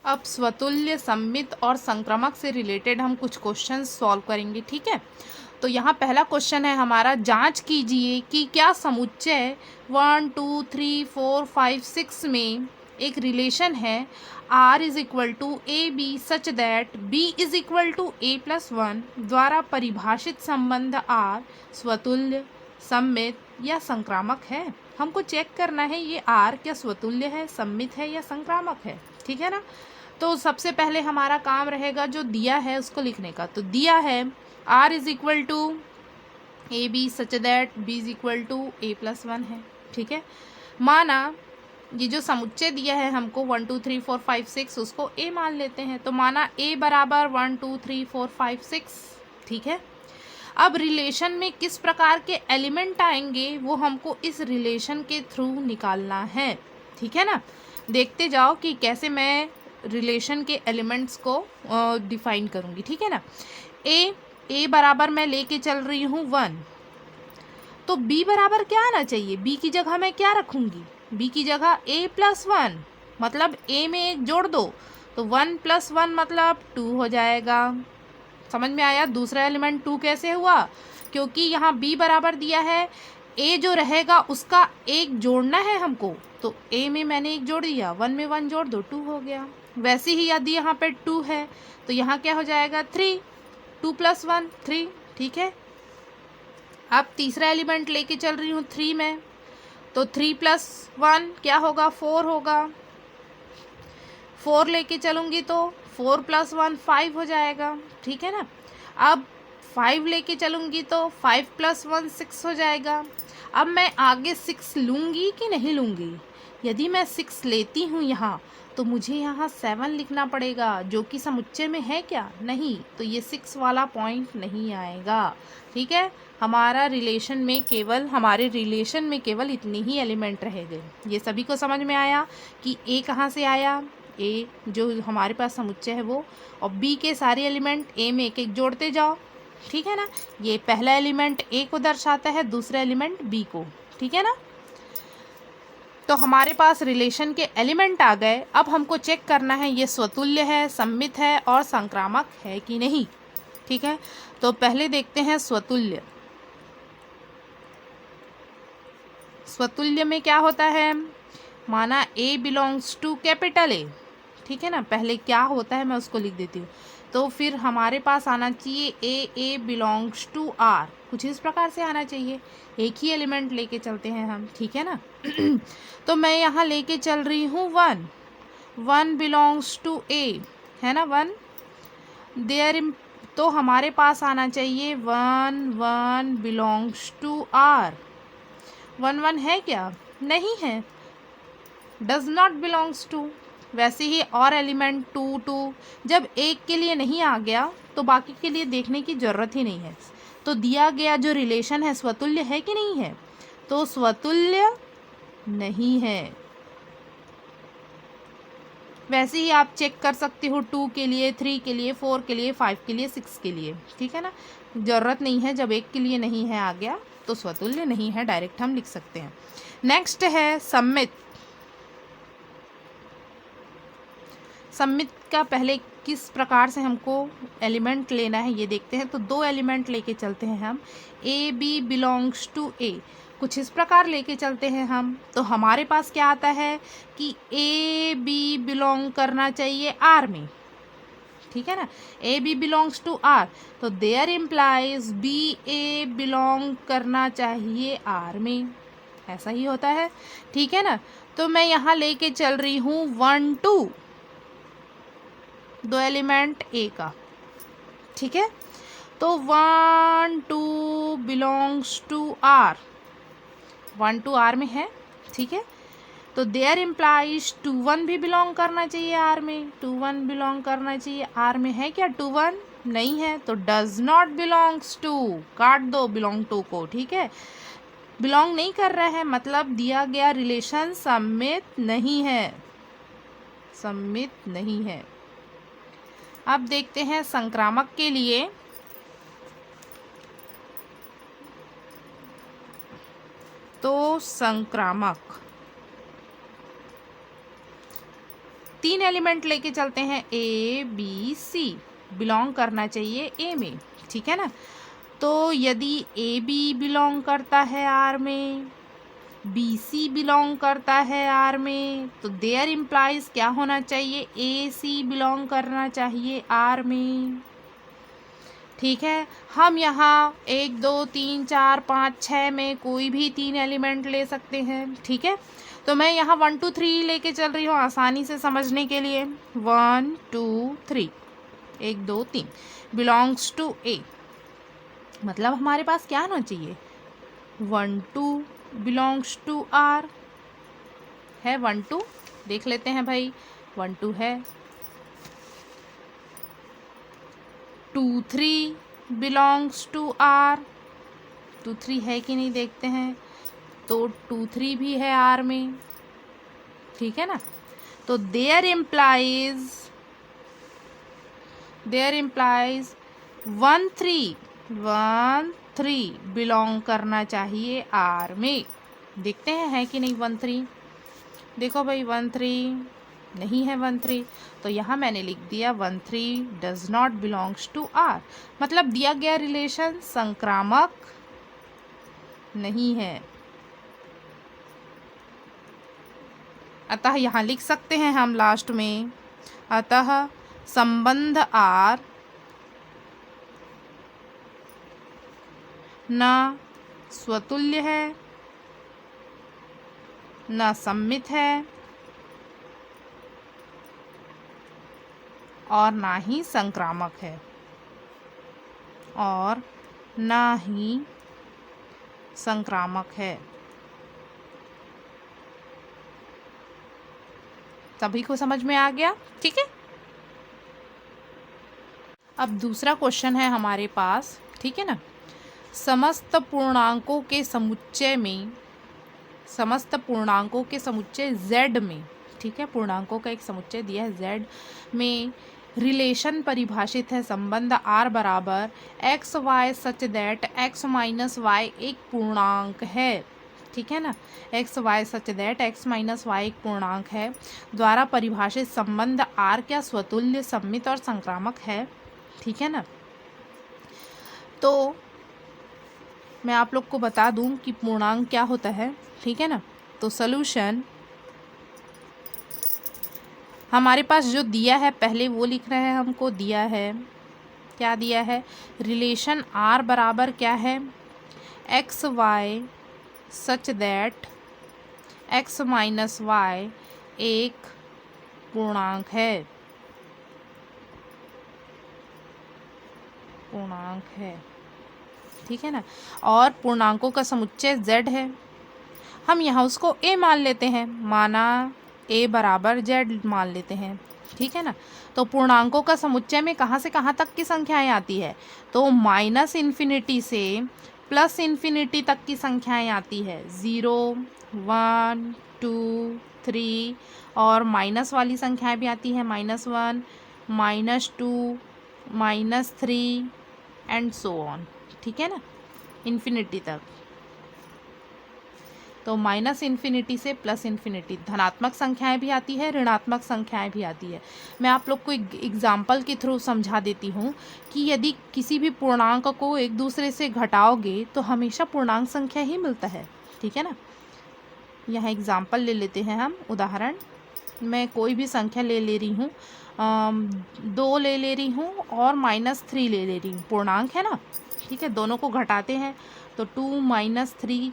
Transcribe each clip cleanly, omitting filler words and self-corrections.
अब स्वतुल्य, सममित और संक्रामक से रिलेटेड हम कुछ क्वेश्चन सॉल्व करेंगे, ठीक है। तो यहाँ पहला क्वेश्चन है हमारा, जांच कीजिए कि क्या समुच्चय 1 2 3 4 5 6 में एक रिलेशन है R is equal to A B such that B is equal to A+1 द्वारा परिभाषित संबंध R स्वतुल्य, सममित या संक्रामक है। हमको चेक करना है ये R क्या स्वतुल्य है, सममित है या संक्रामक है, ठीक है ना। तो सबसे पहले हमारा काम रहेगा जो दिया है उसको लिखने का। तो दिया है R is equal to A B such that B is equal to A+1 है, ठीक है। माना ये जो समुच्चय दिया है हमको 1 2 3 4 5 6, उसको A मान लेते हैं। तो माना A बराबर 1 2 3 4 5 6, ठीक है। अब रिलेशन में किस प्रकार के एलिमेंट आएंगे वो हमको इस रिलेशन के थ्रू निकालना है, ठीक है ना। देखते जाओ कि कैसे मैं रिलेशन के एलिमेंट्स को डिफाइन करूँगी, ठीक है ना। ए बराबर मैं लेके चल रही हूँ 1, तो B बराबर क्या आना चाहिए, B की जगह मैं क्या रखूँगी, B की जगह A+1, मतलब A में एक जोड़ दो तो 1 + 1 मतलब 2 हो जाएगा। समझ में आया दूसरा एलिमेंट 2 कैसे हुआ, क्योंकि यहाँ B बराबर दिया है, A जो रहेगा उसका एक जोड़ना है हमको, तो A में मैंने एक जोड़ दिया, 1 में 1 जोड़ दो 2 हो गया। वैसे ही यदि यहाँ पे 2 है तो यहाँ क्या हो जाएगा 3, 2 + 1 3, ठीक है। अब तीसरा एलिमेंट लेके चल रही हूँ 3 में, तो 3 + 1 क्या होगा 4 होगा। 4 लेके चलूँगी तो 4 + 1 5 हो जाएगा, ठीक है ना। अब 5 लेके चलूँगी तो 5 + 1 6 हो जाएगा। अब मैं आगे 6 लूँगी कि नहीं लूँगी, यदि मैं 6 लेती हूँ यहाँ तो मुझे यहाँ 7 लिखना पड़ेगा, जो कि समुच्चय में है क्या, नहीं, तो ये 6 वाला पॉइंट नहीं आएगा, ठीक है। हमारे रिलेशन में केवल इतने ही एलिमेंट रहेंगे। ये सभी को समझ में आया कि ए कहाँ से आया, ए जो हमारे पास समुच्चय है वो, और बी के सारे एलिमेंट ए में एक एक जोड़ते जाओ, ठीक है ना। ये पहला एलिमेंट ए को दर्शाता है, दूसरा एलिमेंट बी को, ठीक है ना। तो हमारे पास रिलेशन के एलिमेंट आ गए। अब हमको चेक करना है ये स्वतुल्य है, सममित है और संक्रामक है कि नहीं, ठीक है। तो पहले देखते हैं स्वतुल्य। स्वतुल्य में क्या होता है, माना A belongs to capital A, ठीक है ना। पहले क्या होता है मैं उसको लिख देती हूँ। तो फिर हमारे पास आना चाहिए A बिलोंग्स टू R, कुछ इस प्रकार से आना चाहिए। एक ही एलिमेंट लेके चलते हैं हम, ठीक है ना। तो मैं यहाँ लेके चल रही हूँ 1 बिलोंग्स टू A, है ना 1 देयर। तो हमारे पास आना चाहिए 1 बिलोंग्स टू R। 1 है क्या, नहीं है, डज नॉट बिलोंग्स टू। वैसे ही और एलिमेंट 2 जब एक के लिए नहीं आ गया तो बाकी के लिए देखने की ज़रूरत ही नहीं है। तो दिया गया जो रिलेशन है स्वतुल्य है कि नहीं है, तो स्वतुल्य नहीं है। वैसे ही आप चेक कर सकते हो 2 के लिए, 3 के लिए, 4 के लिए, 5 के लिए, 6 के लिए, ठीक है ना। ज़रूरत नहीं है, जब एक के लिए नहीं है आ गया तो स्वतुल्य नहीं है, डायरेक्ट हम लिख सकते हैं। नेक्स्ट है सममित। सममित का पहले किस प्रकार से हमको एलिमेंट लेना है ये देखते हैं। तो 2 एलिमेंट लेके चलते हैं हम, ए बी बिलोंग्स टू ए, कुछ इस प्रकार लेके चलते हैं हम। तो हमारे पास क्या आता है कि ए बी बिलोंग करना चाहिए आर में, ठीक है ना। A B belongs to R, तो there implies B A belong करना चाहिए आर में, ऐसा ही होता है, ठीक है ना। तो मैं यहाँ लेके चल रही हूँ 1 2, 2 एलिमेंट ए का, ठीक है। तो 1 2 बिलोंग्स टू आर, 1 2 आर में है, ठीक है। तो देयर इम्प्लाइज 2 1 भी बिलोंग करना चाहिए आर में, 2 1 बिलोंग करना चाहिए आर में, है क्या 2 1 नहीं है, तो डज नॉट बिलोंग्स टू, काट दो बिलोंग टू को, ठीक है। बिलोंग नहीं कर रहा है मतलब दिया गया रिलेशन सममित नहीं है, सममित नहीं है। अब देखते हैं संक्रामक के लिए। तो संक्रामक 3 एलिमेंट लेके चलते हैं, ए बी सी, बिलोंग करना चाहिए ए में, ठीक है ना। तो यदि ए बी बिलोंग करता है आर में, बी सी बिलोंग करता है आर में, तो देयर इम्प्लाइज क्या होना चाहिए, ए सी बिलोंग करना चाहिए आर में, ठीक है। हम यहाँ 1 2 3 4 5 6 में कोई भी 3 एलिमेंट ले सकते हैं, ठीक है। तो मैं यहाँ 1 2 3 लेके चल रही हूँ आसानी से समझने के लिए। 1 2 3, 1 2 3 बिलोंग्स टू ए, मतलब हमारे पास क्या होना चाहिए, 1 2 बिलोंग्स टू आर है। 1 2 देख लेते हैं भाई, 1 2 है। 2 3 बिलोंग्स टू आर, 2 3 है कि नहीं देखते हैं, तो 2 3 भी है आर में, ठीक है ना। तो देयर इम्प्लाइज 1 3 बिलोंग करना चाहिए आर में। देखते हैं है कि नहीं 1 3, देखो भाई 1 3 नहीं है, 1 3, तो यहाँ मैंने लिख दिया 1 3 does not belongs to R, मतलब दिया गया रिलेशन संक्रामक नहीं है। अतः यहाँ लिख सकते हैं हम लास्ट में, अतः संबंध आर न स्वतुल्य है, न सममित है, और ना ही संक्रामक है, और ना ही संक्रामक है। सभी को समझ में आ गया, ठीक है। अब दूसरा क्वेश्चन है हमारे पास, ठीक है ना। समस्त पूर्णांकों के समुच्चय में, समस्त पूर्णांकों के समुच्चय z में, ठीक है, पूर्णांकों का एक समुच्चय दिया है z में, रिलेशन परिभाषित है, संबंध r बराबर X Y such that x minus Y एक पूर्णांक है, ठीक है ना। X Y such that x minus Y एक पूर्णांक है द्वारा परिभाषित संबंध r क्या स्वतुल्य, सममित और संक्रामक है, ठीक है ना। तो मैं आप लोग को बता दूं कि पूर्णांक क्या होता है, ठीक है ना। तो सॉल्यूशन हमारे पास जो दिया है पहले वो लिख रहे हैं, हमको दिया है, क्या दिया है, रिलेशन r बराबर क्या है, X Y such that x minus Y एक पूर्णांक है, पूर्णांक है, ठीक है ना। और पूर्णांकों का समुच्चय z है, हम यहाँ उसको a मान लेते हैं, माना a बराबर z मान लेते हैं, ठीक है ना। तो पूर्णांकों का समुच्चय में कहाँ से कहाँ तक की संख्याएं आती है, तो माइनस इन्फिनिटी से प्लस इन्फिनिटी तक की संख्याएं आती है, 0 1 2 3, और माइनस वाली संख्याएं भी आती हैं, -1 -2 -3 एंड सो ऑन, ठीक है ना, इन्फिनिटी तक। तो माइनस इन्फिनिटी से प्लस इन्फिनिटी, धनात्मक संख्याएं भी आती है, ऋणात्मक संख्याएं भी आती है। मैं आप लोग को एक एग्जाम्पल के थ्रू समझा देती हूँ कि यदि किसी भी पूर्णांक को एक दूसरे से घटाओगे तो हमेशा पूर्णांक संख्या ही मिलता है, ठीक है ना। यहाँ एग्जाम्पल ले लेते हैं हम, उदाहरण, मैं कोई भी संख्या ले रही हूँ, 2 ले रही हूँ और -3 ले रही हूँ, पूर्णांक है ना, ठीक है। दोनों को घटाते हैं तो 2 -3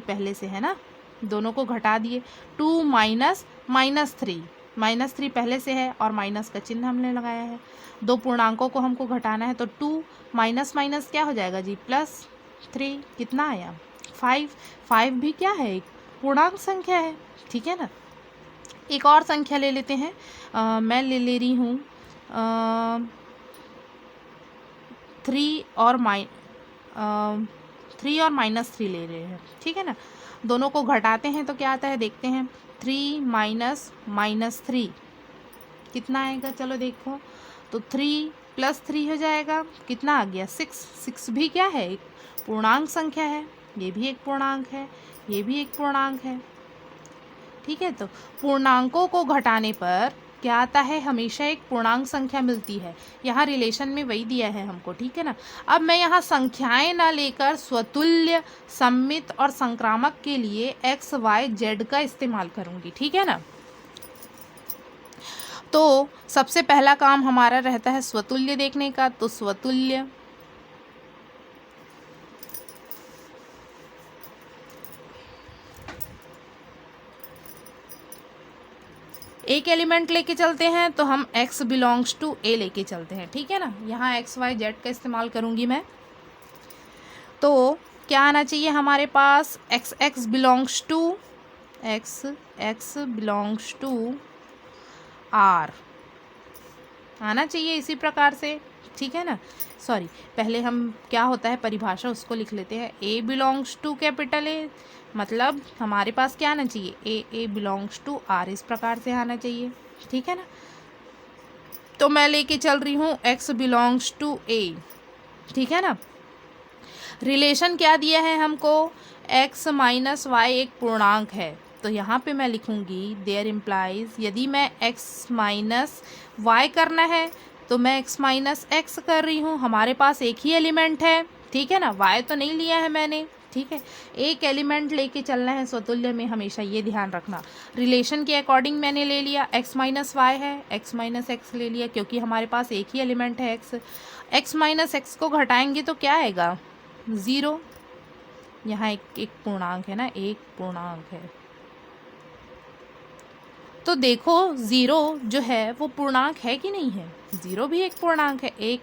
पहले से है ना, दोनों को घटा दिए, 2 -3 पहले से है और माइनस का चिन्ह हमने लगाया है। दो पूर्णांकों को हमको घटाना है तो 2 माइनस माइनस क्या हो जाएगा जी, +3, कितना आया 5 भी क्या है, एक पूर्णांक संख्या है, ठीक है ना। एक और संख्या ले लेते हैं, मैं ले रही हूँ 3 और -3 ले रहे हैं, ठीक है ना। दोनों को घटाते हैं तो क्या आता है, देखते हैं, 3 -3 कितना आएगा, चलो देखो, तो 3 + 3 हो जाएगा, कितना आ गया, 6 भी क्या है, एक पूर्णांक संख्या है, ये भी एक पूर्णांक है, ये भी एक पूर्णांक है। ठीक है। तो पूर्णांकों को घटाने पर क्या आता है, हमेशा एक पूर्णांक संख्या मिलती है। यहाँ रिलेशन में वही दिया है हमको, ठीक है ना। अब मैं यहाँ संख्याएं ना लेकर स्वतुल्य, सममित और संक्रामक के लिए x, y, z का इस्तेमाल करूँगी, ठीक है ना। तो सबसे पहला काम हमारा रहता है स्वतुल्य देखने का। तो स्वतुल्य एक एलिमेंट लेके चलते हैं, तो हम x बिलोंग्स टू a लेके चलते हैं, ठीक है ना। यहाँ x, y, z का इस्तेमाल करूँगी मैं। तो क्या आना चाहिए हमारे पास, x बिलोंग्स टू r आना चाहिए इसी प्रकार से, ठीक है ना। सॉरी, पहले हम क्या होता है परिभाषा उसको लिख लेते हैं। a belongs to capital A, मतलब हमारे पास क्या आना चाहिए, a बिलोंग्स टू r, इस प्रकार से आना चाहिए, ठीक है ना। तो मैं लेके चल रही हूँ x बिलोंग्स टू a, ठीक है ना। रिलेशन क्या दिया है हमको, x माइनस वाई एक पूर्णांक है। तो यहाँ पे मैं लिखूँगी देयर इम्प्लाइज, यदि मैं x माइनस वाई करना है तो मैं x माइनस एक्स कर रही हूँ। हमारे पास एक ही एलिमेंट है, ठीक है ना, y तो नहीं लिया है मैंने, ठीक है। एक एलिमेंट लेके चलना है स्वतुल्य में, हमेशा ये ध्यान रखना। रिलेशन के अकॉर्डिंग मैंने ले लिया, x माइनस वाई है, x माइनस एक्स ले लिया, क्योंकि हमारे पास एक ही एलिमेंट है x माइनस एक्स को घटाएंगे तो क्या आएगा, 0। यहाँ एक पूर्णांक है ना, एक पूर्णांक है। तो देखो 0 जो है वो पूर्णांक है कि नहीं है, 0 भी एक पूर्णांक है, एक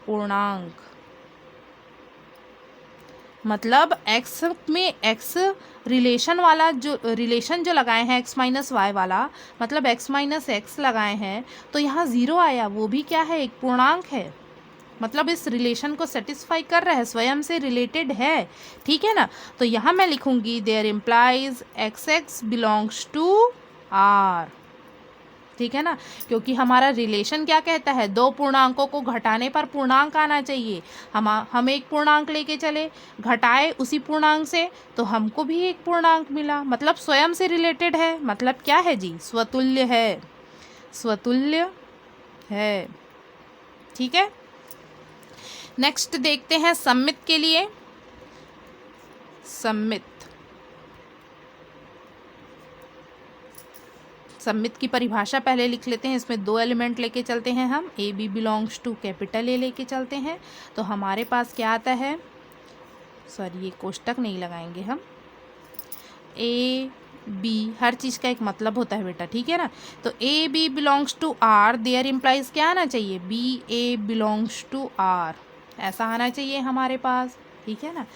पूर्णांक। मतलब x में x रिलेशन वाला जो रिलेशन जो लगाए हैं x माइनस वाई वाला, मतलब x माइनस एक्स लगाए हैं, तो यहाँ 0 आया, वो भी क्या है, एक पूर्णांक है। मतलब इस रिलेशन को सेटिस्फाई कर रहा है, स्वयं से रिलेटेड है, ठीक है ना। तो यहाँ मैं लिखूंगी there implies x belongs to r, ठीक है ना, क्योंकि हमारा रिलेशन क्या कहता है, दो पूर्णांकों को घटाने पर पूर्णांक आना चाहिए। हम एक पूर्णांक लेके चले, घटाए उसी पूर्णांक से, तो हमको भी एक पूर्णांक मिला, मतलब स्वयं से रिलेटेड है। मतलब क्या है जी, स्वतुल्य है, स्वतुल्य है, ठीक है। नेक्स्ट देखते हैं सममित के लिए। सममित की परिभाषा पहले लिख लेते हैं। इसमें दो एलिमेंट लेके चलते हैं हम, A B belongs to capital A लेके चलते हैं। तो हमारे पास क्या आता है, सॉरी ये कोष्टक नहीं लगाएंगे हम, ए बी, हर चीज़ का एक मतलब होता है बेटा, ठीक है ना। तो A B belongs to R, there implies क्या आना चाहिए, B A belongs to R, ऐसा आना चाहिए हमारे पास, ठीक है ना।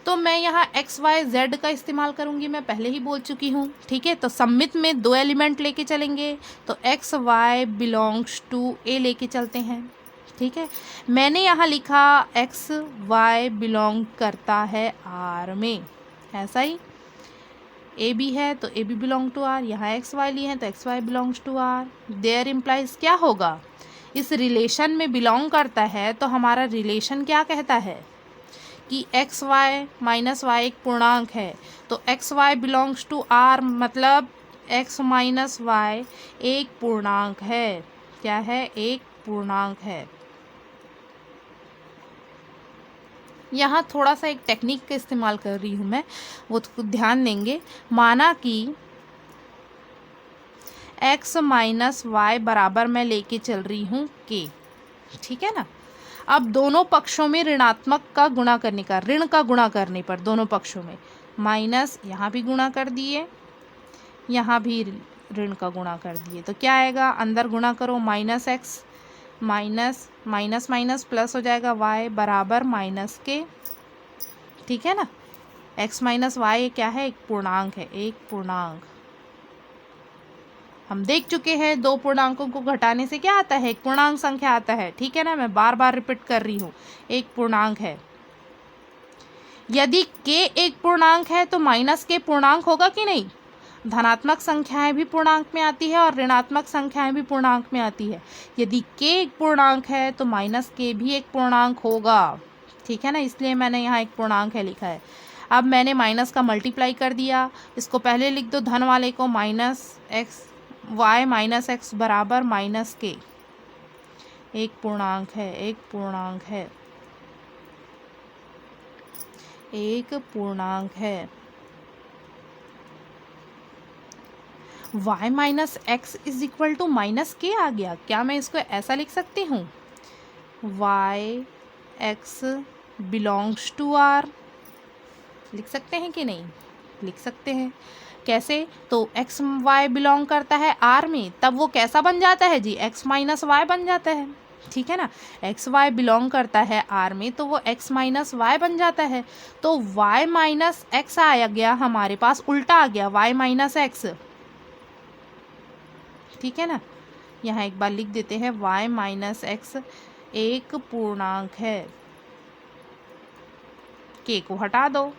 तो मैं यहाँ एक्स वाई जेड का इस्तेमाल करूँगी, मैं पहले ही बोल चुकी हूँ, ठीक है। तो सममित में दो एलिमेंट लेके चलेंगे, तो एक्स वाई बिलोंग्स टू ए लेके चलते हैं, ठीक है। मैंने यहाँ लिखा एक्स वाई बिलोंग करता है आर में, ऐसा ही ए बी है तो A B belong to R, यहाँ एक्स वाई लिए हैं तो X Y belongs to R. There implies क्या होगा, इस रिलेशन में बिलोंग करता है, तो हमारा रिलेशन क्या कहता है कि एक्स वाई माइनस वाई एक पूर्णांक है, तो X Y belongs to R, मतलब एक्स माइनस वाई एक पूर्णांक है। क्या है, एक पूर्णांक है। यहाँ थोड़ा सा एक टेक्निक का इस्तेमाल कर रही हूँ मैं, वो तो ध्यान देंगे। माना कि x माइनस वाई बराबर मैं लेके चल रही हूँ k, ठीक है ना। अब दोनों पक्षों में ऋणात्मक का गुणा करने का, ऋण का गुणा करने पर दोनों पक्षों में माइनस, यहाँ भी गुणा कर दिए, यहाँ भी ऋण का गुणा कर दिए, तो क्या आएगा, अंदर गुणा करो, minus x minus minus minus plus हो जाएगा y बराबर माइनस के, ठीक है ना। x माइनस वाई क्या है, एक पूर्णांक है, एक पूर्णांक। हम देख चुके हैं दो पूर्णांकों को घटाने से क्या आता है, एक पूर्णांक संख्या आता है, ठीक है ना। मैं बार बार रिपीट कर रही हूँ, एक पूर्णांक है। यदि k एक पूर्णांक है तो माइनस के पूर्णांक होगा कि नहीं, धनात्मक संख्याएं भी पूर्णांक में आती है और ऋणात्मक संख्याएं भी पूर्णांक में आती है। यदि k एक पूर्णांक है तो माइनस k भी एक पूर्णांक होगा, ठीक है ना, इसलिए मैंने यहाँ एक पूर्णांक है लिखा है। अब मैंने माइनस का मल्टीप्लाई कर दिया, इसको पहले लिख दो धन वाले को, minus X Y minus X बराबर माइनस के, एक पूर्णांक है, एक पूर्णांक है, एक पूर्णांक है। y minus X is equal to minus K आ गया। क्या मैं इसको ऐसा लिख सकती हूँ, y X belongs to r, लिख सकते हैं कि नहीं, लिख सकते हैं। कैसे, तो एक्स वाई बिलोंग करता है r में, तब वो कैसा बन जाता है जी, x माइनस वाई बन जाता है, ठीक है ना। एक्स वाई बिलोंग करता है r में, तो वो x माइनस वाई बन जाता है। तो y माइनस एक्स आया गया हमारे पास, उल्टा आ गया y माइनस एक्स, ठीक है ना। यहाँ एक बार लिख देते हैं, y माइनस एक्स एक पूर्णांक है, k को हटा दो,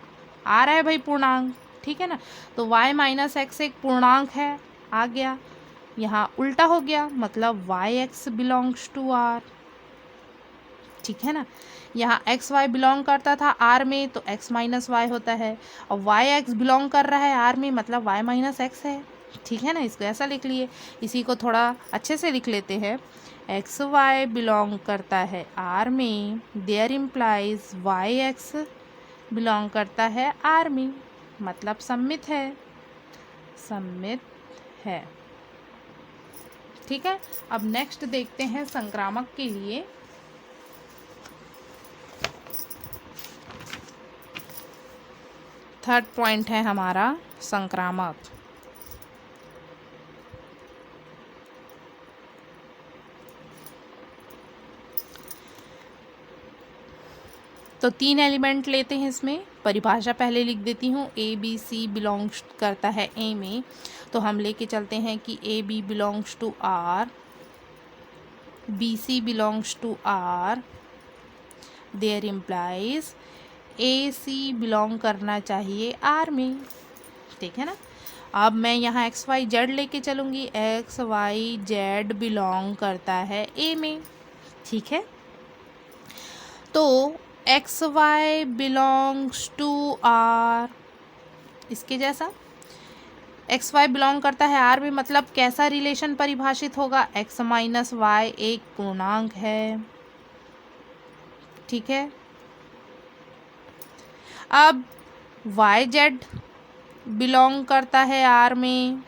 आ रहा है भाई पूर्णांक, ठीक है ना। तो y माइनस एक्स एक पूर्णांक है, आ गया। यहाँ उल्टा हो गया, मतलब y X belongs to r, ठीक है ना। यहाँ एक्स वाई बिलोंग करता था r में, तो x माइनस वाई होता है, और y एक्स बिलोंग कर रहा है r में, मतलब y माइनस एक्स है, ठीक है ना। इसको ऐसा लिख लिए। इसी को थोड़ा अच्छे से लिख लेते हैं, एक्स वाई बिलोंग करता है r में, there implies y X belong करता है r में, मतलब सममित है, सममित है, ठीक है। अब नेक्स्ट देखते हैं संक्रामक के लिए। थर्ड पॉइंट है हमारा संक्रामक। तो 3 एलिमेंट लेते हैं इसमें, परिभाषा पहले लिख देती हूँ, ए बी सी बिलोंग्स करता है ए में, तो हम लेके चलते हैं कि A B belongs to R, B C belongs to R, there implies A C belong करना चाहिए आर में, ठीक है ना। अब मैं यहाँ एक्स वाई जेड लेके चलूँगी, एक्स वाई जेड बिलोंग करता है ए में, ठीक है। तो X Y belongs to R, इसके जैसा एक्स वाई बिलोंग करता है आर में, मतलब कैसा रिलेशन परिभाषित होगा, एक्स माइनस वाई एक पूर्णांक है, ठीक है। अब वाई जेड बिलोंग करता है आर में,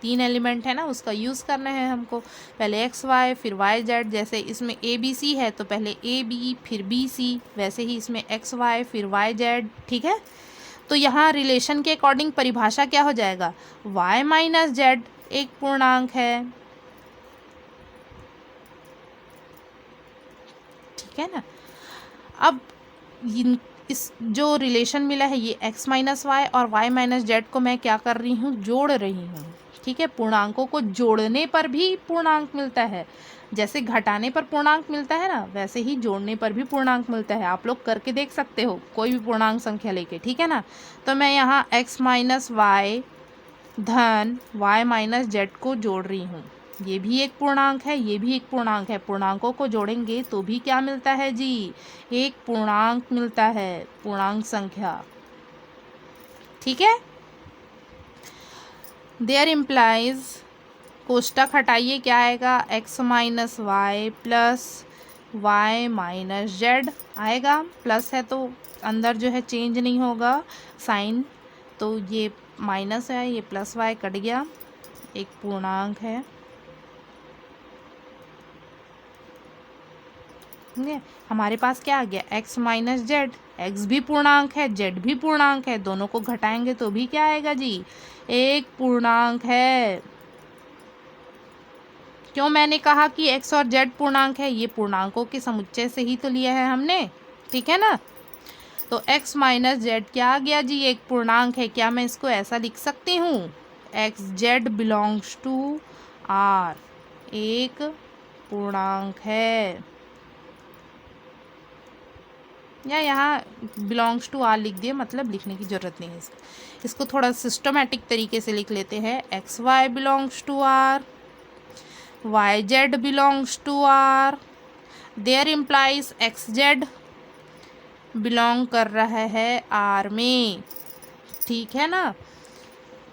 3 एलिमेंट है ना, उसका यूज़ करना है हमको, पहले एक्स वाई फिर वाई जेड, जैसे इसमें ए बी सी है तो पहले ए बी फिर बी सी, वैसे ही इसमें एक्स वाई फिर वाई जेड, ठीक है। तो यहाँ रिलेशन के अकॉर्डिंग परिभाषा क्या हो जाएगा, वाई माइनस जेड एक पूर्णांक है, ठीक है ना। अब इस जो रिलेशन मिला है, ये x माइनस वाई और y माइनस जेड को मैं क्या कर रही हूँ, जोड़ रही हूँ, ठीक है। पूर्णांकों को जोड़ने पर भी पूर्णांक मिलता है, जैसे घटाने पर पूर्णांक मिलता है ना, वैसे ही जोड़ने पर भी पूर्णांक मिलता है। आप लोग करके देख सकते हो कोई भी पूर्णांक संख्या लेके, ठीक है ना। तो मैं यहाँ x माइनस वाई धन y माइनस जेड को जोड़ रही हूँ, ये भी एक पूर्णांक है, ये भी एक पूर्णांक है, पूर्णांकों को जोड़ेंगे तो भी क्या मिलता है जी, एक पूर्णांक मिलता है, पूर्णांक संख्या, ठीक है। देयर इम्प्लाइज, कोष्टक हटाइए, क्या आएगा, X minus Y plus Y minus Z आएगा, प्लस है तो अंदर जो है चेंज नहीं होगा साइन, तो ये माइनस है, ये प्लस वाई कट गया, एक पूर्णांक है, हमारे पास क्या आ गया, x माइनस जेड, एक्स भी पूर्णांक है जेड भी पूर्णांक है, दोनों को घटाएंगे तो भी क्या आएगा जी, एक पूर्णांक है। क्यों मैंने कहा कि x और z पूर्णांक है, ये पूर्णांकों के समुच्चय से ही तो लिया है हमने, ठीक है ना। तो x माइनस जेड क्या आ गया जी, एक पूर्णांक है। क्या मैं इसको ऐसा लिख सकती हूँ, X Z belongs to R, एक पूर्णांक है, या यहाँ बिलोंग्स टू आर लिख दिए, मतलब लिखने की ज़रूरत नहीं है इसको थोड़ा सिस्टमेटिक तरीके से लिख लेते हैं, X Y belongs to R, Y Z belongs to R, there implies X Z belong कर रहा है आर में। ठीक है ना,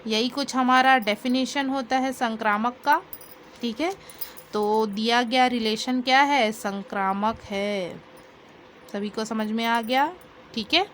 यही कुछ हमारा डेफिनेशन होता है संक्रामक का। ठीक है, तो दिया गया रिलेशन क्या है, संक्रामक है। सभी को समझ में आ गया? ठीक है।